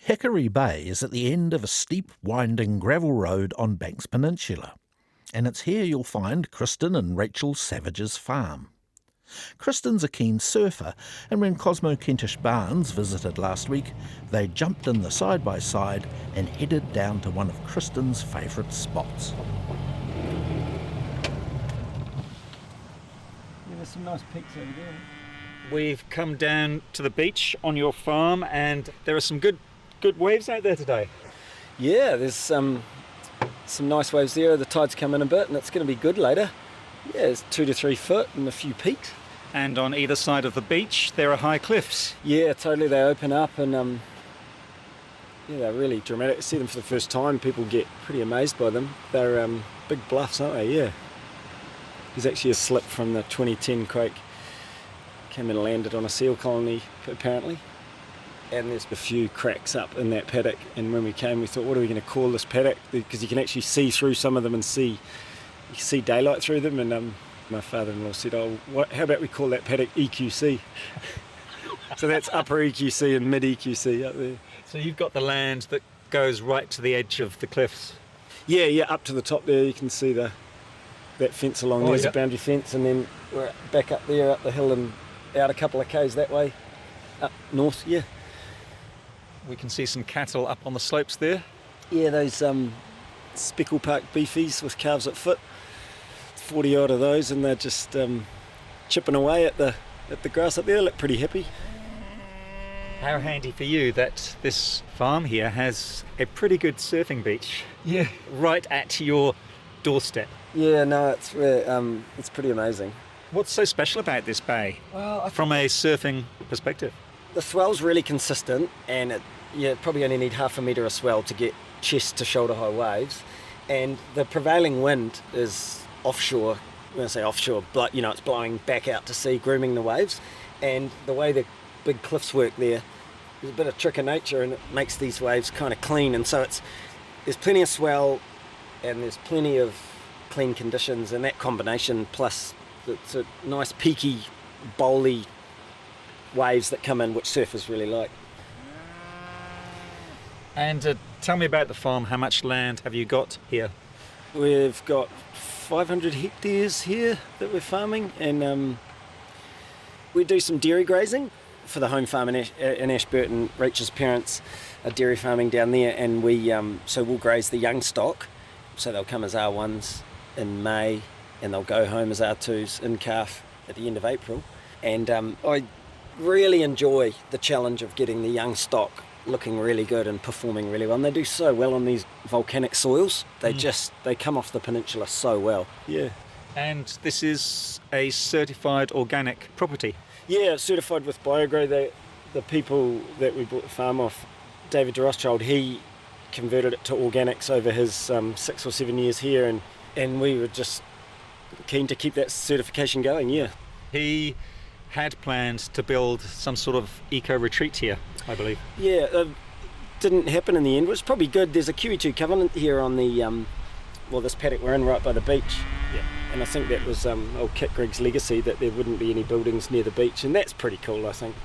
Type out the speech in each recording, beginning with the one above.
Hickory Bay is at the end of a steep, winding gravel road on Banks Peninsula, and it's here you'll find Kristin and Rachel Savage's farm. Kristin's a keen surfer, and when Cosmo Kentish Barnes visited last week, they jumped in the side-by-side and headed down to one of Kristin's favourite spots. Yeah, there's some nice peaks over there. We've come down to the beach on your farm, and there are some good waves out there today. Yeah, there's some nice waves there. The tide's come in a bit and it's going to be good later. Yeah, it's 2 to 3 foot and a few peaks. And on either side of the beach there are high cliffs. Yeah, totally. They open up and yeah, they're really dramatic. I see them for the first time. People get pretty amazed by them. They're big bluffs, aren't they? Yeah. There's actually a slip from the 2010 quake. Came and landed on a seal colony, apparently. And there's a few cracks up in that paddock, and when we came we thought, what are we going to call this paddock, because you can actually see through some of them and you can see daylight through them. And my father-in-law said, how about we call that paddock EQC? So that's upper EQC and mid EQC up there. So you've got the land that goes right to the edge of the cliffs. Yeah, up to the top there you can see that fence along there's a boundary fence, and then we're back up there up the hill and out a couple of k's that way up north. Yeah, we can see some cattle up on the slopes there. Yeah, those Speckle Park beefies with calves at foot, 40 odd of those, and they're just chipping away at the grass up there. They look pretty happy. How handy for you that this farm here has a pretty good surfing beach. Yeah, right at your doorstep. Yeah, no, it's pretty amazing. What's so special about this bay, from a surfing perspective? The swell's really consistent, and you probably only need half a metre of swell to get chest to shoulder high waves, and the prevailing wind is offshore. When I say offshore, but it's blowing back out to sea, grooming the waves. And the way the big cliffs work there's a bit of trick of nature, and it makes these waves kind of clean. And so there's plenty of swell and there's plenty of clean conditions, and that combination plus it's a nice peaky, bowly waves that come in, which surfers really like. And tell me about the farm. How much land have you got here? We've got 500 hectares here that we're farming, and we do some dairy grazing for the home farm in Ashburton. Rachel's parents are dairy farming down there, and so we'll graze the young stock. So they'll come as R1s in May, and they'll go home as R2s in calf at the end of April. And I really enjoy the challenge of getting the young stock looking really good and performing really well. And they do so well on these volcanic soils. They come off the peninsula so well. Yeah. And this is a certified organic property? Yeah, certified with BioGrow. The people that we bought the farm off, David de Rothschild, he converted it to organics over his 6 or 7 years here, and we were just keen to keep that certification going. Yeah. He had plans to build some sort of eco-retreat here, I believe. Yeah, didn't happen in the end, which is probably good. There's a QE2 covenant here on the this paddock we're in right by the beach. Yeah. And I think that was old Kit Gregg's legacy, that there wouldn't be any buildings near the beach, and that's pretty cool, I think.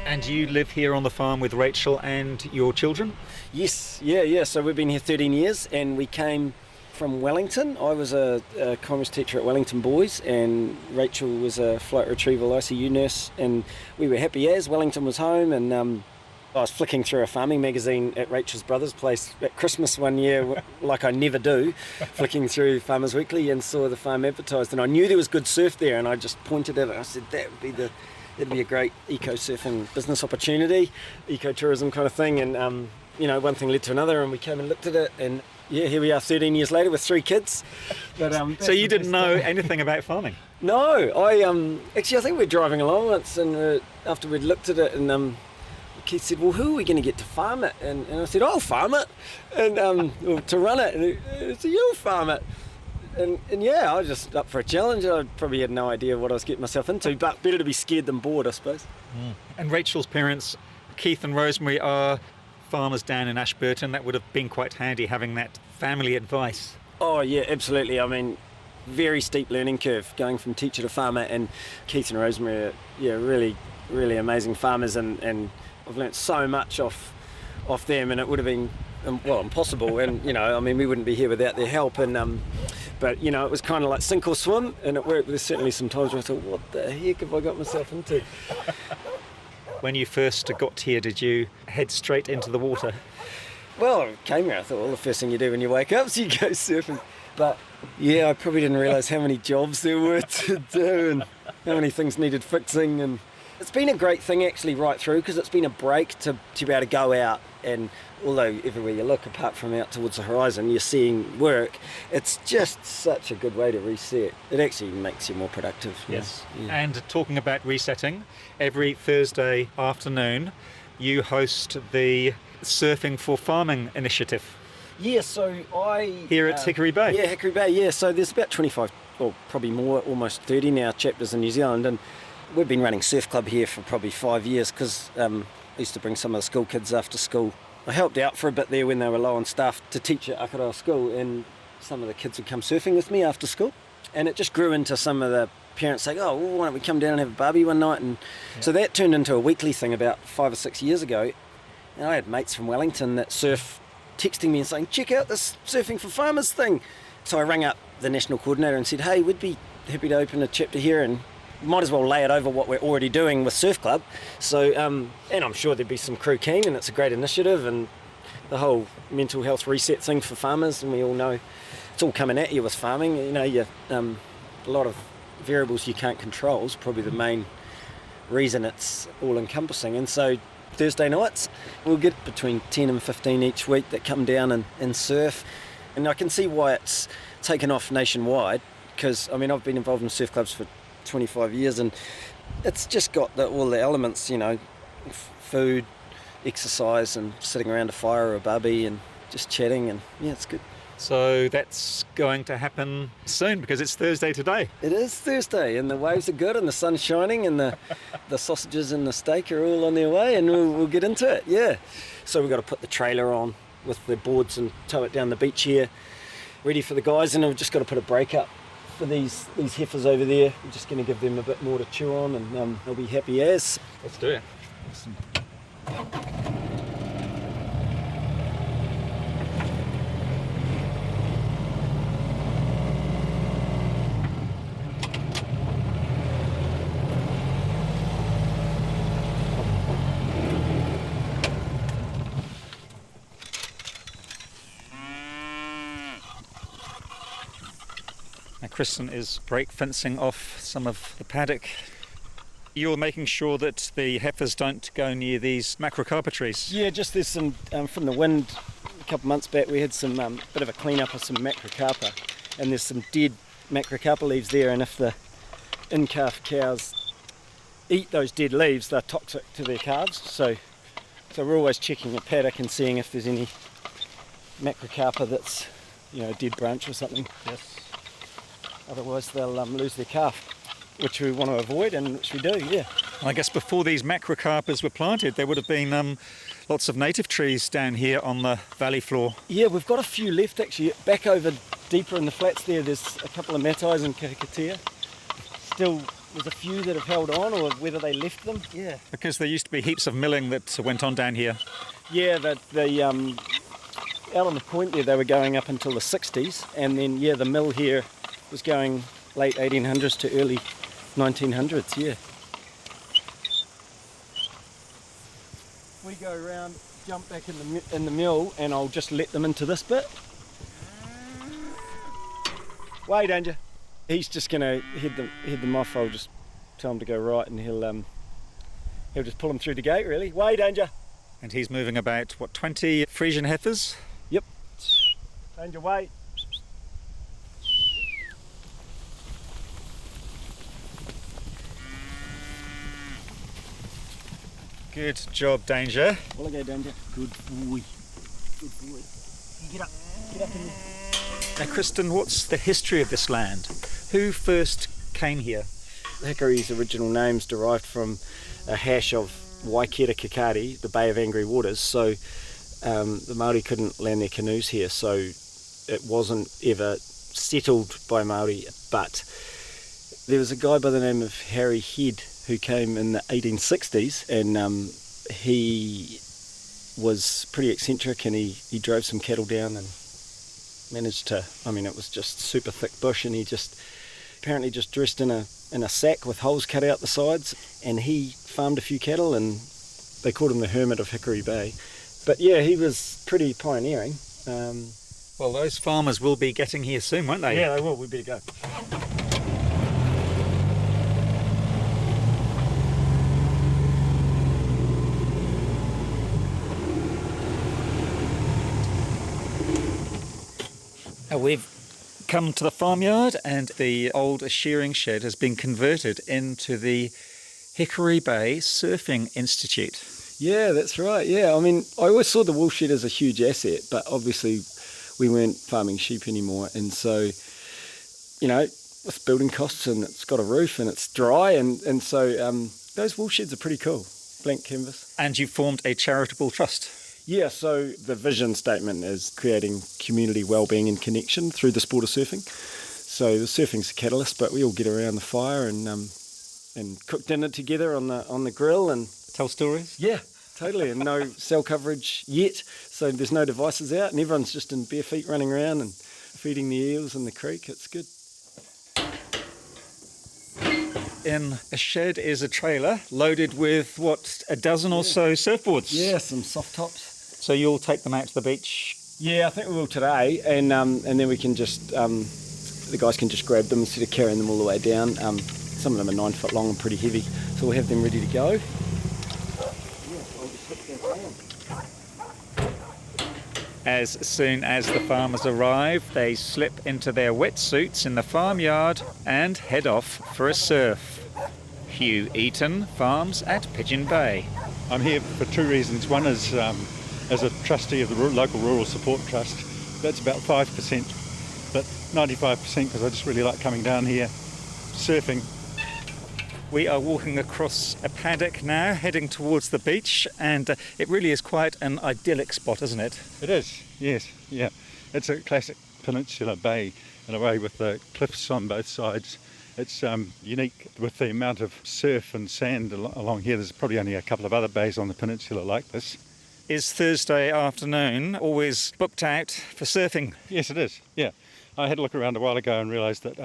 And you live here on the farm with Rachel and your children? Yes, yeah. So we've been here 13 years, and we came from Wellington. I was a commerce teacher at Wellington Boys, and Rachel was a flight retrieval ICU nurse, and we were happy as Wellington was home. And I was flicking through a farming magazine at Rachel's brother's place at Christmas one year, like I never do, flicking through Farmers Weekly, and saw the farm advertised, and I knew there was good surf there, and I just pointed at it. I said that'd be a great eco-surfing business opportunity, eco-tourism kind of thing. And one thing led to another, and we came and looked at it, and yeah, here we are 13 years later with 3 kids. But, so you didn't know anything about farming? No, I think we're driving along once, and after we'd looked at it, and Keith said, well, who are we going to get to farm it? And I said, I'll farm it, and to run it. And he said, you'll farm it. And yeah, I was just up for a challenge. I probably had no idea what I was getting myself into, but better to be scared than bored, I suppose. And Rachel's parents, Keith and Rosemary, are farmers down in Ashburton. That would have been quite handy, having that family advice. Oh yeah, absolutely. I mean, very steep learning curve going from teacher to farmer, and Keith and Rosemary are really, really amazing farmers, and I've learnt so much off them, and it would have been impossible. And we wouldn't be here without their help. And but it was kind of like sink or swim, and it worked. There's certainly some times where I thought, what the heck have I got myself into? When you first got here, did you head straight into the water? Well, I came here, I thought, the first thing you do when you wake up is you go surfing. But yeah, I probably didn't realise how many jobs there were to do and how many things needed fixing. And it's been a great thing actually right through, because it's been a break to be able to go out, and although everywhere you look, apart from out towards the horizon, you're seeing work, it's just such a good way to reset. It actually makes you more productive. Yes. Yeah. And talking about resetting, every Thursday afternoon you host the Surfing for Farming initiative. Yeah, so Here at Hickory Bay. Yeah, Hickory Bay, yeah. So there's about 25, or probably more, almost 30 now, chapters in New Zealand, and we've been running surf club here for probably 5 years, because I used to bring some of the school kids after school. I helped out for a bit there when they were low on staff to teach at Akaroa school, and some of the kids would come surfing with me after school, and it just grew into some of the parents saying, oh, well, why don't we come down and have a barbie one night? And so that turned into a weekly thing about 5 or 6 years ago. And I had mates from Wellington that surf texting me and saying, check out this Surfing for Farmers thing. So I rang up the national coordinator and said, hey, we'd be happy to open a chapter here, and might as well lay it over what we're already doing with Surf Club. So, and I'm sure there'd be some crew keen, and it's a great initiative, and the whole mental health reset thing for farmers, and we all know it's all coming at you with farming. A lot of variables you can't control is probably the main reason it's all encompassing. And so Thursday nights we'll get between 10 and 15 each week that come down and surf, and I can see why it's taken off nationwide, because I've been involved in surf clubs for 25 years, and it's just got all the elements, food, exercise, and sitting around a fire or a barbie and just chatting, and yeah, it's good. So that's going to happen soon, because it's Thursday today. It is Thursday, and the waves are good, and the sun's shining, and the sausages and the steak are all on their way, and we'll get into it, yeah. So we've got to put the trailer on with the boards and tow it down the beach here, ready for the guys, and we've just got to put a break up for these heifers over there. We're just going to give them a bit more to chew on, and they'll be happy as. Let's do it. Awesome. Now, Kristin is break fencing off some of the paddock. You're making sure that the heifers don't go near these macrocarpa trees. Yeah, just there's some, from the wind a couple months back, we had some bit of a clean-up of some macrocarpa, and there's some dead macrocarpa leaves there, and if the in-calf cows eat those dead leaves, they're toxic to their calves, so we're always checking a paddock and seeing if there's any macrocarpa that's, a dead branch or something. Yes. Otherwise they'll lose their calf, which we want to avoid, and which we do, yeah. I guess before these macrocarpas were planted, there would have been lots of native trees down here on the valley floor. Yeah, we've got a few left actually. Back over deeper in the flats there's a couple of matais and kakatea. Still, there's a few that have held on, or whether they left them, yeah. Because there used to be heaps of milling that went on down here. Yeah, out on the point there, they were going up until the 60s, and then, yeah, the mill here was going late 1800s to early 1900s, yeah. We go around, jump back in the mill, and I'll just let them into this bit. Way danger. He's just gonna head them off. I'll just tell him to go right, and he'll just pull them through the gate, really. Way danger. And he's moving about, 20 Frisian heifers? Yep. Danger, way. Good job, Danger. Well, okay, Danger. Good boy. Good boy. Get up. Get up in there. Now, Kristin, what's the history of this land? Who first came here? Hickory's original name's derived from a hash of Waikera Kakari, the Bay of Angry Waters. So the Māori couldn't land their canoes here, so it wasn't ever settled by Māori. But there was a guy by the name of Harry Head who came in the 1860s, and he was pretty eccentric, and he drove some cattle down and managed to, it was just super thick bush, and he just apparently just dressed in a sack with holes cut out the sides, and he farmed a few cattle, and they called him the Hermit of Hickory Bay. But yeah, he was pretty pioneering. Well, those farmers will be getting here soon, won't they? Yeah, they will. We better go. We've come to the farmyard, and the old shearing shed has been converted into the Hickory Bay Surfing Institute. Yeah, that's right. Yeah, I always saw the wool shed as a huge asset, but obviously we weren't farming sheep anymore. And so, with building costs, and it's got a roof and it's dry, and so those wool sheds are pretty cool. Blank canvas. And you formed a charitable trust. Yeah, so the vision statement is creating community wellbeing and connection through the sport of surfing. So the surfing's the catalyst, but we all get around the fire and cook dinner together on the grill and tell stories. Yeah, totally. And no cell coverage yet, so there's no devices out, and everyone's just in bare feet running around and feeding the eels in the creek. It's good. In a shed is a trailer loaded with, a dozen or so surfboards? Yeah, some soft tops. So you'll take them out to the beach? Yeah, I think we will today, and then we can just, the guys can just grab them instead of carrying them all the way down. Some of them are 9 foot long and pretty heavy, so we'll have them ready to go. As soon as the farmers arrive, they slip into their wetsuits in the farmyard and head off for a surf. Hugh Eaton farms at Pigeon Bay. I'm here for two reasons. One is as a trustee of the local Rural Support Trust. That's about 5%, but 95% because I just really like coming down here, surfing. We are walking across a paddock now, heading towards the beach, and it really is quite an idyllic spot, isn't it? It is, yes, yeah. It's a classic Peninsula bay in a way, with the cliffs on both sides. It's unique with the amount of surf and sand along here. There's probably only a couple of other bays on the peninsula like this. Is Thursday afternoon always booked out for surfing? Yes, it is, yeah. I had a look around a while ago and realised that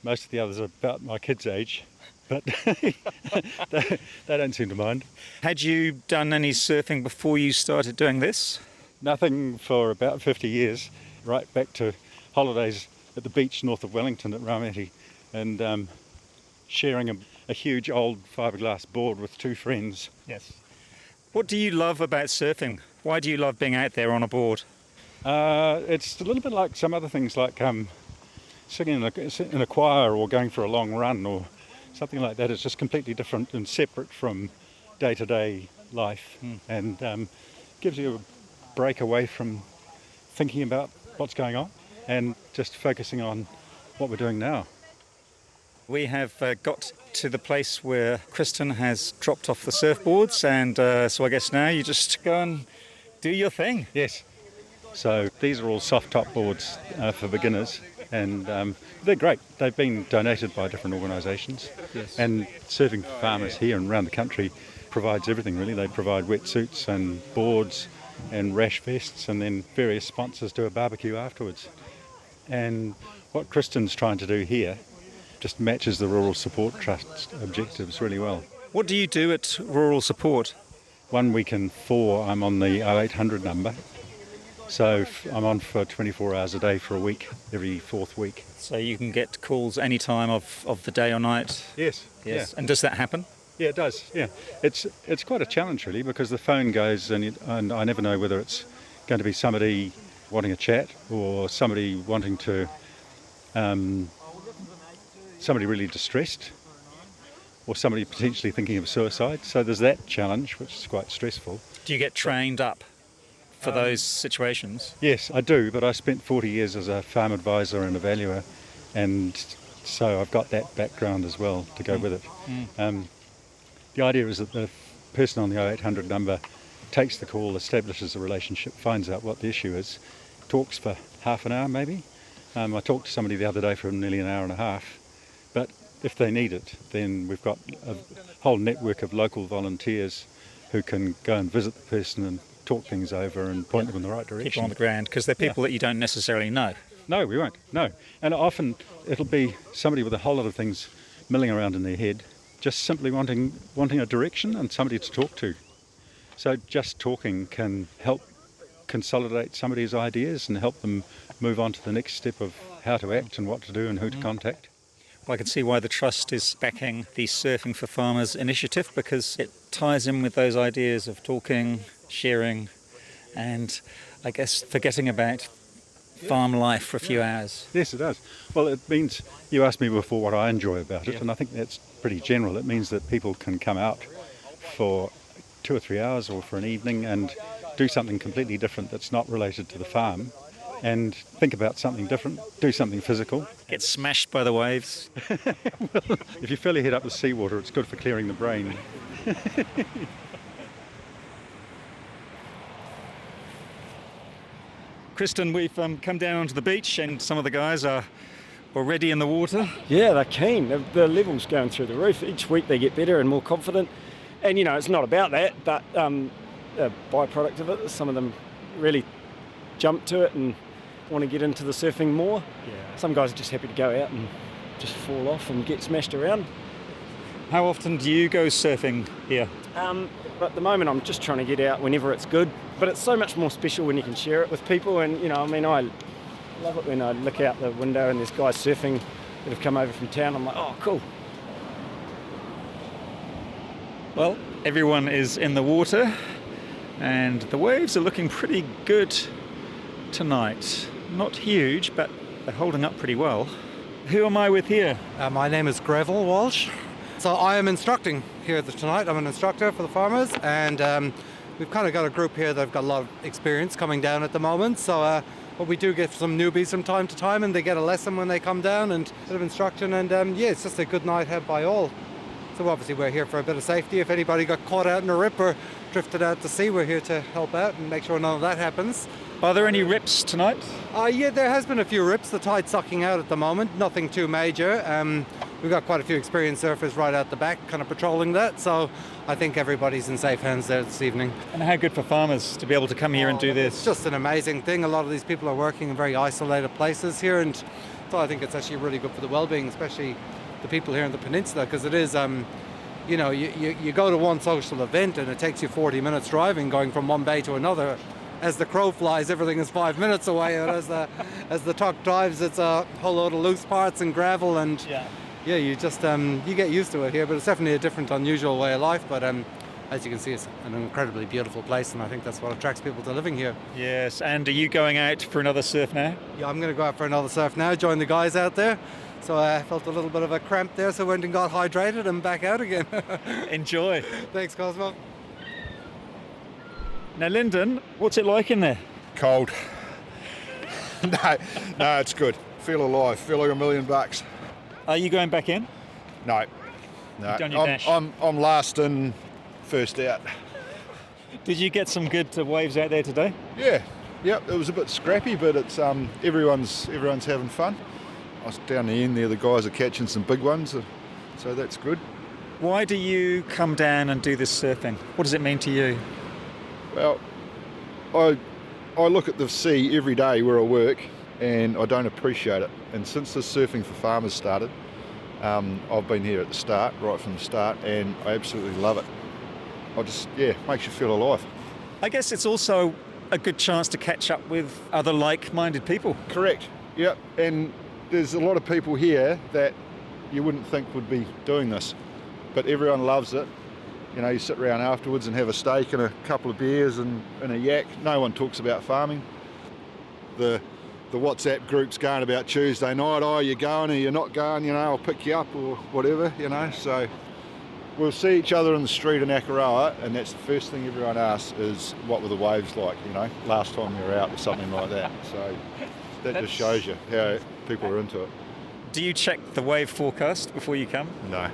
most of the others are about my kids' age, but they don't seem to mind. Had you done any surfing before you started doing this? Nothing for about 50 years, right back to holidays at the beach north of Wellington at Raumati, and sharing a huge old fiberglass board with two friends. Yes. What do you love about surfing? Why do you love being out there on a board? It's a little bit like some other things, like singing in a choir or going for a long run or something like that. It's just completely different and separate from day-to-day life, and gives you a break away from thinking about what's going on and just focusing on what we're doing now. We have got to the place where Kristin has dropped off the surfboards, and so I guess now you just go and do your thing. Yes. So these are all soft top boards for beginners, and they're great. They've been donated by different organisations. Yes. And surfing farmers here and around the country provides everything really. They provide wetsuits and boards and rash vests, and then various sponsors do a barbecue afterwards. And what Kristin's trying to do here just matches the Rural Support Trust objectives really well. What do you do at Rural Support? 1 week in 4 I'm on the 0800 number, so I'm on for 24 hours a day for a week, every fourth week. So you can get calls any time of the day or night? Yes. Yes. Yeah. And does that happen? Yeah, it does. Yeah, it's quite a challenge really, because the phone goes and I never know whether it's going to be somebody wanting a chat or somebody wanting to, somebody really distressed, or somebody potentially thinking of suicide. So there's that challenge, which is quite stressful. Do you get trained up for those situations? Yes, I do, but I spent 40 years as a farm advisor and a valuer, and so I've got that background as well to go with it. The idea is that the person on the 0800 number takes the call, establishes a relationship, finds out what the issue is, talks for half an hour maybe. I talked to somebody the other day for nearly an hour and a half, but if they need it, then we've got a whole network of local volunteers who can go and visit the person and talk things over and point them in the right direction. People on the ground, because they're people that you don't necessarily know. No, we won't. No. And often it'll be somebody with a whole lot of things milling around in their head, just simply wanting a direction and somebody to talk to. So just talking can help consolidate somebody's ideas and help them move on to the next step of how to act and what to do and who to contact. Well, I can see why the Trust is backing the Surfing for Farmers initiative, because it ties in with those ideas of talking, sharing, and I guess forgetting about farm life for a few hours. Yes, it does. Well, it means, you asked me before what I enjoy about it, and I think that's pretty general. It means that people can come out for 2 or 3 hours or for an evening and do something completely different that's not related to the farm, and think about something different, do something physical. Get smashed by the waves. Well, if you fill your head up with seawater, it's good for clearing the brain. Kristin, we've come down onto the beach and some of the guys are already in the water. Yeah, they're keen. The level's going through the roof. Each week they get better and more confident. And, it's not about that, but a byproduct of it, some of them really jump to it and want to get into the surfing more. Yeah. Some guys are just happy to go out and just fall off and get smashed around. How often do you go surfing here? But at the moment I'm just trying to get out whenever it's good. But it's so much more special when you can share it with people. And, I love it when I look out the window and there's guys surfing that have come over from town. I'm like, oh, cool. Well, everyone is in the water and the waves are looking pretty good tonight. Not huge, but they're holding up pretty well. Who am I with here? My name is Greville Walsh. So I am instructing here tonight. I'm an instructor for the farmers, and we've kind of got a group here that have got a lot of experience coming down at the moment. So but we do get some newbies from time to time, and they get a lesson when they come down and a bit of instruction. And it's just a good night had by all. So obviously we're here for a bit of safety. If anybody got caught out in a rip or drifted out to sea, we're here to help out and make sure none of that happens. Are there any rips tonight? Yeah, there has been a few rips. The tide's sucking out at the moment. Nothing too major. We've got quite a few experienced surfers right out the back kind of patrolling that. So I think everybody's in safe hands there this evening. And how good for farmers to be able to come here and do this? It's just an amazing thing. A lot of these people are working in very isolated places here. And so I think it's actually really good for the well-being, especially the people here in the Peninsula, because it is, you go to one social event and it takes you 40 minutes driving going from one bay to another. As the crow flies, everything is 5 minutes away, and as the truck drives, it's a whole load of loose parts and gravel, and you just you get used to it here. But it's definitely a different, unusual way of life. But as you can see, it's an incredibly beautiful place, and I think that's what attracts people to living here. Yes, and are you going out for another surf now? Yeah, I'm going to go out for another surf now, join the guys out there. So I felt a little bit of a cramp there, so went and got hydrated and back out again. Enjoy. Thanks, Cosmo. Now, Lyndon, what's it like in there? Cold. No, it's good. Feel alive. Feel like $1,000,000. Are you going back in? No. You've done your dash. I'm last in, first out. Did you get some good waves out there today? Yeah. Yep. It was a bit scrappy, but it's everyone's having fun. I was down the end there. The guys are catching some big ones, so that's good. Why do you come down and do this surfing? What does it mean to you? Well, I look at the sea every day where I work, and I don't appreciate it. And since this Surfing for Farmers started, I've been here at the start, right from the start, and I absolutely love it. Makes you feel alive. I guess it's also a good chance to catch up with other like-minded people. Correct. Yep. And there's a lot of people here that you wouldn't think would be doing this, but everyone loves it. You sit around afterwards and have a steak and a couple of beers and a yak. No one talks about farming. The WhatsApp group's going about Tuesday night, oh, you're going or you're not going, I'll pick you up or whatever, So we'll see each other in the street in Akaroa, and that's the first thing everyone asks is, what were the waves like, last time you were out or something like that. So that just shows you how people are into it. Do you check the wave forecast before you come? No.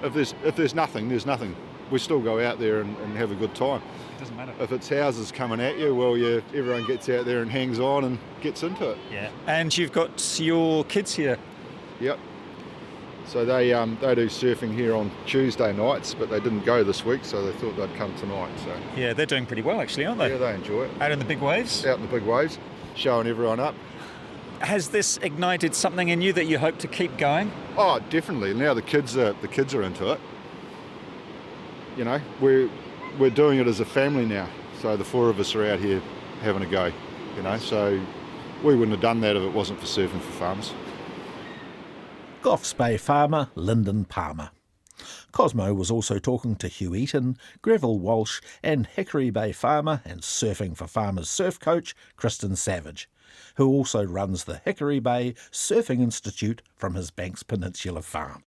If there's nothing, there's nothing. We still go out there and have a good time. It doesn't matter. If it's houses coming at you, well, everyone gets out there and hangs on and gets into it. Yeah. And you've got your kids here. Yep. So they do surfing here on Tuesday nights, but they didn't go this week, so they thought they'd come tonight. So Yeah, they're doing pretty well actually, aren't they? yeah, they enjoy it. Out in the big waves. Out in the big waves, showing everyone up. Has this ignited something in you that you hope to keep going? Oh, definitely. Now the kids are into it. You know, we're doing it as a family now. So the four of us are out here having a go. You know, so we wouldn't have done that if it wasn't for Surfing for Farmers. Goffs Bay farmer Lyndon Palmer. Cosmo was also talking to Hugh Eaton, Greville Walsh and Hickory Bay farmer and Surfing for Farmers surf coach Kristin Savage, who also runs the Hickory Bay Surfing Institute from his Banks Peninsula farm.